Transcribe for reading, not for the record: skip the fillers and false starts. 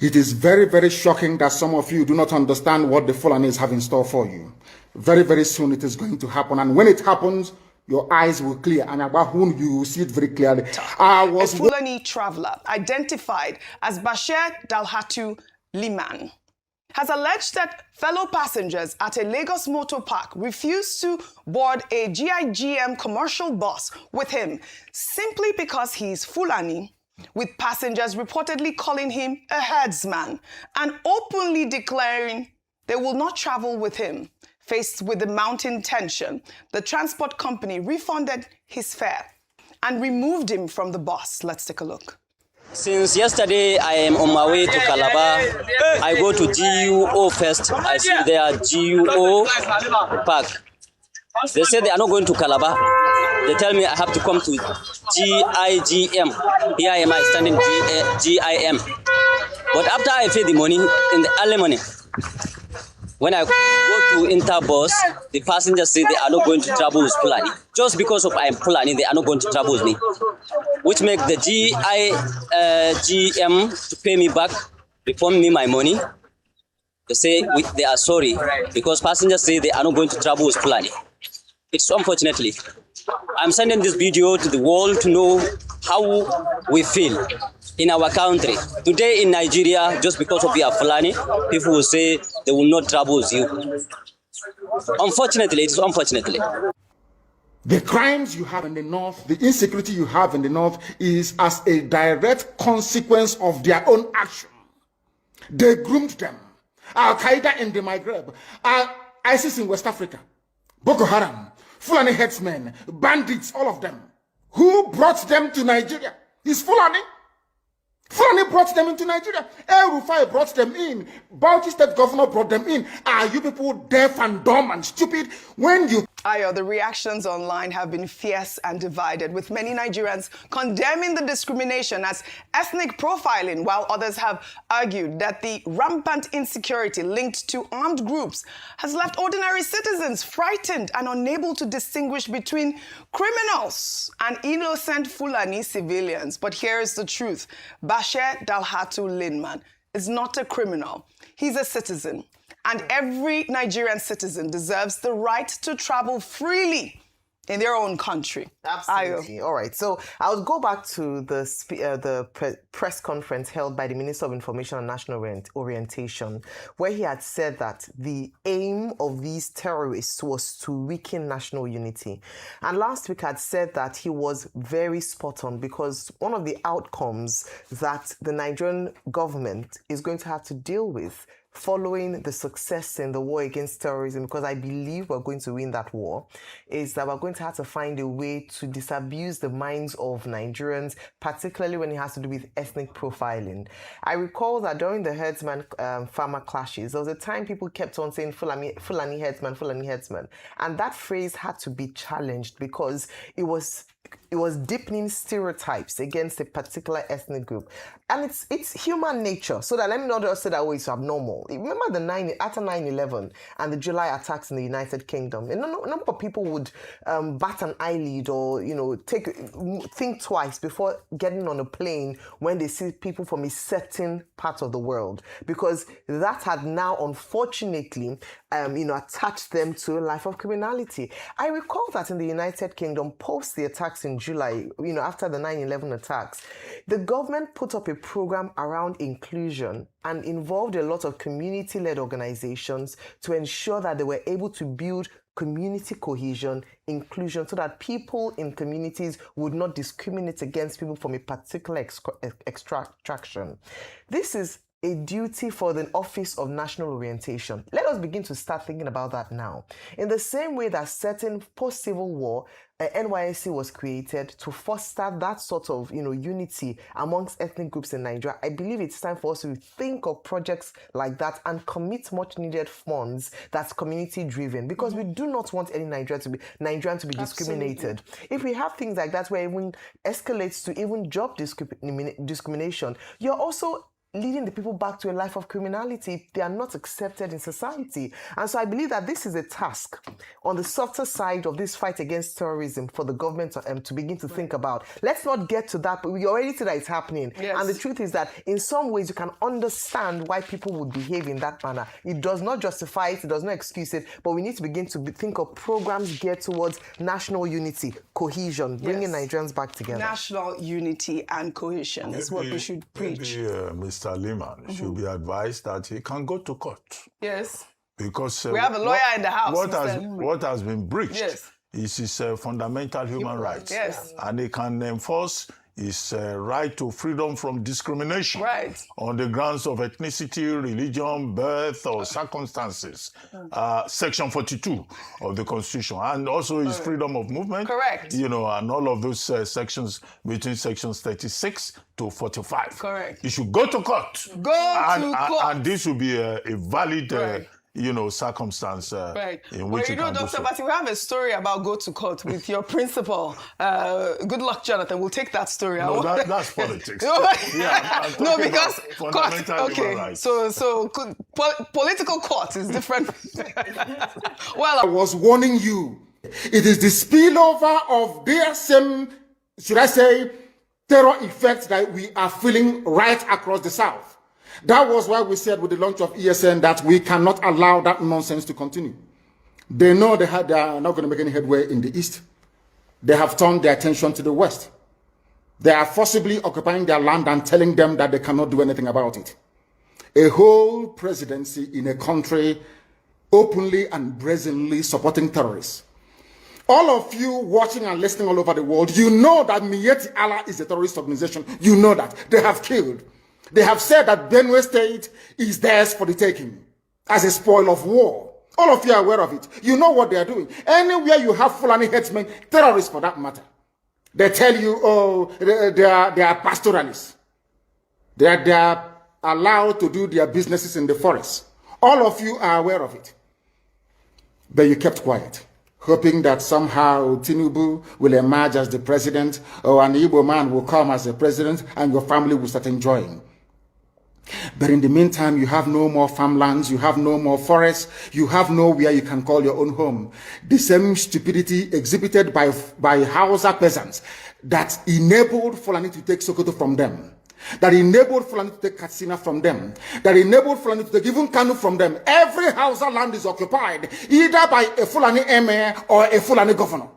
It is very, very shocking that some of you do not understand what the Fulani have in store for you. Very, very soon it is going to happen. And when it happens, your eyes will clear. And about whom you will see it very clearly. A Fulani traveler identified as Bashir Dalhatu Liman has alleged that fellow passengers at a Lagos motor park refused to board a GIGM commercial bus with him simply because he's Fulani, with passengers reportedly calling him a herdsman and openly declaring they will not travel with him. Faced with the mounting tension, the transport company refunded his fare and removed him from the bus. Let's take a look. Since yesterday, I am on my way to Calabar. I go to GUO first. I see there GUO Park. They say they are not going to Calabar. They tell me I have to come to GIGM. Here am I standing GIM. But after I pay the money in the early morning, when I go to Interbus, the passengers say they are not going to travel with Fulani. Just because of I am Fulani, they are not going to travel with me. Which make the GIGM to pay me back, refund me my money. They say they are sorry because passengers say they are not going to travel with Fulani. It's unfortunately. I'm sending this video to the world to know how we feel in our country. Today in Nigeria, just because of your Fulani, people will say they will not travel with you. Unfortunately, it is unfortunately. The crimes you have in the north, the insecurity you have in the north is as a direct consequence of their own action. They groomed them. Al-Qaeda in the Maghreb, ISIS in West Africa, Boko Haram, Fulani headsmen, bandits, all of them. Who brought them to Nigeria? It's Fulani. Fulani brought them into Nigeria. El Rufai brought them in. Bauchi State Governor brought them in. Are you people deaf and dumb and stupid? When you... Ayo, the reactions online have been fierce and divided, with many Nigerians condemning the discrimination as ethnic profiling, while others have argued that the rampant insecurity linked to armed groups has left ordinary citizens frightened and unable to distinguish between criminals and innocent Fulani civilians. But here's the truth. Bashir Dalhatu Liman is not a criminal. He's a citizen. And every Nigerian citizen deserves the right to travel freely in their own country. Absolutely. All right. So I'll go back to the press conference held by the Minister of Information and National Orientation, where he had said that the aim of these terrorists was to weaken national unity. And last week had said that he was very spot on, because one of the outcomes that the Nigerian government is going to have to deal with following the success in the war against terrorism, because I believe we're going to win that war, is that we're going to have to find a way to disabuse the minds of Nigerians, particularly when it has to do with ethnic profiling. I recall that during the herdsman farmer clashes, there was a time people kept on saying Fulani herdsman, Fulani herdsman. And that phrase had to be challenged because it was deepening stereotypes against a particular ethnic group. And it's human nature. So that let me not just say that it's abnormal. Remember after 9/11 and the July attacks in the United Kingdom, a number of people would bat an eyelid or think twice before getting on a plane when they see people from a certain part of the world, because that had now unfortunately attached them to a life of criminality. I recall that in the United Kingdom, post the attacks in July, after the 9/11 attacks, the government put up a program around inclusion and involved a lot of community-led organizations to ensure that they were able to build community cohesion, inclusion, so that people in communities would not discriminate against people from a particular extraction. This is a duty for the Office of National Orientation. Let us begin to start thinking about that now. In the same way that certain post-Civil War, NYSC was created to foster that sort of unity amongst ethnic groups in Nigeria, I believe it's time for us to think of projects like that and commit much needed funds that's community driven, because we do not want any Nigerian to be discriminated. If we have things like that where it even escalates to even job discrimination, you're also leading the people back to a life of criminality if they are not accepted in society. And so I believe that this is a task on the softer side of this fight against terrorism for the government to begin to think about. Let's not get to that, but we already see that it's happening. Yes. And the truth is that in some ways you can understand why people would behave in that manner. It does not justify it, it does not excuse it, but we need to begin to think of programs geared towards national unity, cohesion, bringing Nigerians back together. National unity and cohesion is what we should preach. Mr. Lehman should be advised that he can go to court. Yes. Because we have a lawyer in the house. What has been breached is his fundamental human rights. Yes. And he can enforce his right to freedom from discrimination on the grounds of ethnicity, religion, birth, or circumstances. Section 42 of the Constitution. And also his freedom of movement. Correct. You know, and all of those sections between sections 36 to 45. Correct. He should go to court. To court. And this will be a valid circumstance in which Dr. Bati, we have a story about go to court with your principal. Good luck, Jonathan. We'll take that story. No, that's politics. No, because fundamental human rights. So political court is different. Well, I was warning you. It is the spillover of their same, should I say, terror effects that we are feeling right across the South. That was why we said with the launch of ESN that we cannot allow that nonsense to continue. They know they are not going to make any headway in the East. They have turned their attention to the West. They are forcibly occupying their land and telling them that they cannot do anything about it. A whole presidency in a country openly and brazenly supporting terrorists. All of you watching and listening all over the world, you know that Miyetti Allah is a terrorist organization. You know that. They have killed. They have said that Benue State is theirs for the taking as a spoil of war. All of you are aware of it. You know what they are doing. Anywhere you have Fulani headsmen, terrorists for that matter, they tell you, oh, they are pastoralists. They are allowed to do their businesses in the forest. All of you are aware of it. But you kept quiet, hoping that somehow Tinubu will emerge as the president, or an Igbo man will come as the president, and your family will start enjoying. But in the meantime, you have no more farmlands, you have no more forests, you have nowhere you can call your own home. The same stupidity exhibited by Hausa peasants that enabled Fulani to take Sokoto from them, that enabled Fulani to take Katsina from them, that enabled Fulani to take even Kanu from them. Every Hausa land is occupied either by a Fulani emir or a Fulani governor.